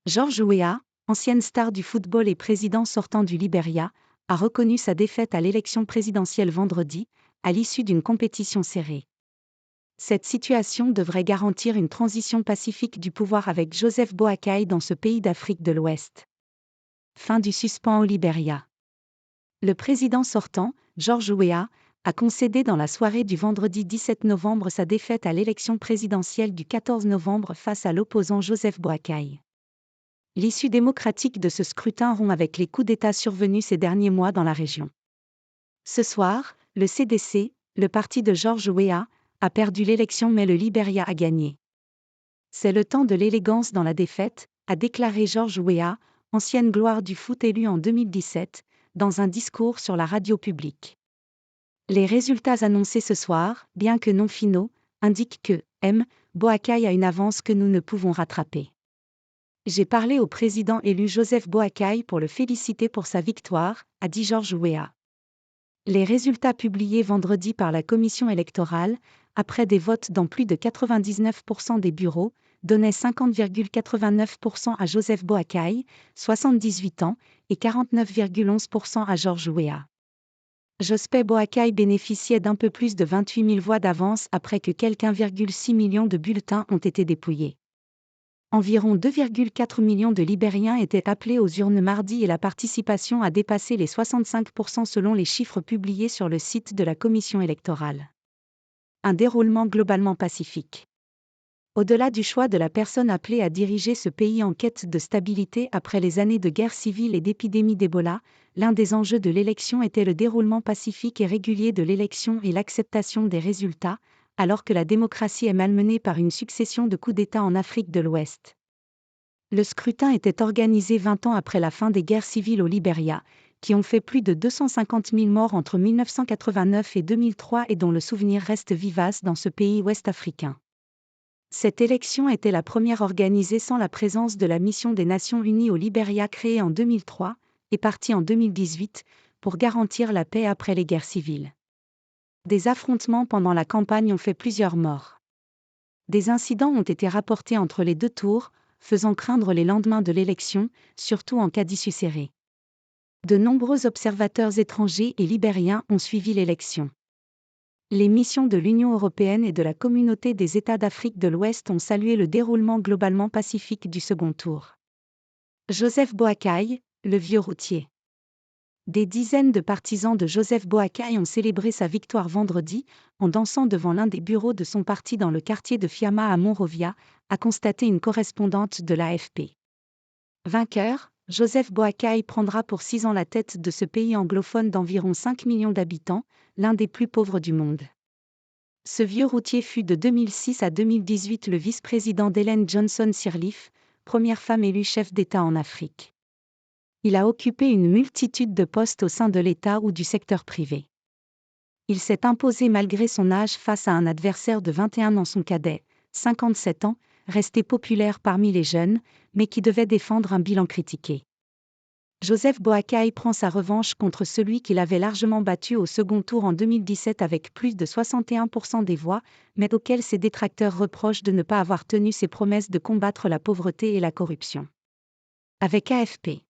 George Weah, ancienne star du football et président sortant du Libéria, a reconnu sa défaite à l'élection présidentielle vendredi, à l'issue d'une compétition serrée. Cette situation devrait garantir une transition pacifique du pouvoir avec Joseph Boakai dans ce pays d'Afrique de l'Ouest. Fin du suspens au Libéria. Le président sortant, George Weah, a concédé dans la soirée du vendredi 17 novembre sa défaite à l'élection présidentielle du 14 novembre face à l'opposant Joseph Boakai. L'issue démocratique de ce scrutin rompt avec les coups d'État survenus ces derniers mois dans la région. Ce soir, le CDC, le parti de George Weah, a perdu l'élection mais le Libéria a gagné. C'est le temps de l'élégance dans la défaite, a déclaré George Weah, ancienne gloire du foot élu en 2017, dans un discours sur la radio publique. Les résultats annoncés ce soir, bien que non finaux, indiquent que Boakai a une avance que nous ne pouvons rattraper. J'ai parlé au président élu Joseph Boakai pour le féliciter pour sa victoire, a dit George Weah. Les résultats publiés vendredi par la commission électorale, après des votes dans plus de 99% des bureaux, donnaient 50,89% à Joseph Boakai, 78 ans, et 49,11% à George Weah. Joseph Boakai bénéficiait d'un peu plus de 28 000 voix d'avance après que quelques 1,6 million de bulletins ont été dépouillés. Environ 2,4 millions de Libériens étaient appelés aux urnes mardi et la participation a dépassé les 65% selon les chiffres publiés sur le site de la commission électorale. Un déroulement globalement pacifique. Au-delà du choix de la personne appelée à diriger ce pays en quête de stabilité après les années de guerre civile et d'épidémie d'Ebola, l'un des enjeux de l'élection était le déroulement pacifique et régulier de l'élection et l'acceptation des résultats, alors que la démocratie est malmenée par une succession de coups d'État en Afrique de l'Ouest. Le scrutin était organisé 20 ans après la fin des guerres civiles au Libéria, qui ont fait plus de 250 000 morts entre 1989 et 2003 et dont le souvenir reste vivace dans ce pays ouest-africain. Cette élection était la première organisée sans la présence de la mission des Nations Unies au Libéria créée en 2003, et partie en 2018, pour garantir la paix après les guerres civiles. Des affrontements pendant la campagne ont fait plusieurs morts. Des incidents ont été rapportés entre les deux tours, faisant craindre les lendemains de l'élection, surtout en cas d'issue serrée. De nombreux observateurs étrangers et libériens ont suivi l'élection. Les missions de l'Union européenne et de la Communauté des États d'Afrique de l'Ouest ont salué le déroulement globalement pacifique du second tour. Joseph Boakai, le vieux routier. Des dizaines de partisans de Joseph Boakai ont célébré sa victoire vendredi, en dansant devant l'un des bureaux de son parti dans le quartier de Fiama à Monrovia, a constaté une correspondante de l'AFP. Vainqueur, Joseph Boakai prendra pour 6 ans la tête de ce pays anglophone d'environ 5 millions d'habitants, l'un des plus pauvres du monde. Ce vieux routier fut de 2006 à 2018 le vice-président d'Ellen Johnson Sirleaf, première femme élue chef d'État en Afrique. Il a occupé une multitude de postes au sein de l'État ou du secteur privé. Il s'est imposé malgré son âge face à un adversaire de 21 ans, son cadet, 57 ans, resté populaire parmi les jeunes, mais qui devait défendre un bilan critiqué. Joseph Boakai prend sa revanche contre celui qu'il avait largement battu au second tour en 2017 avec plus de 61% des voix, mais auquel ses détracteurs reprochent de ne pas avoir tenu ses promesses de combattre la pauvreté et la corruption. Avec AFP.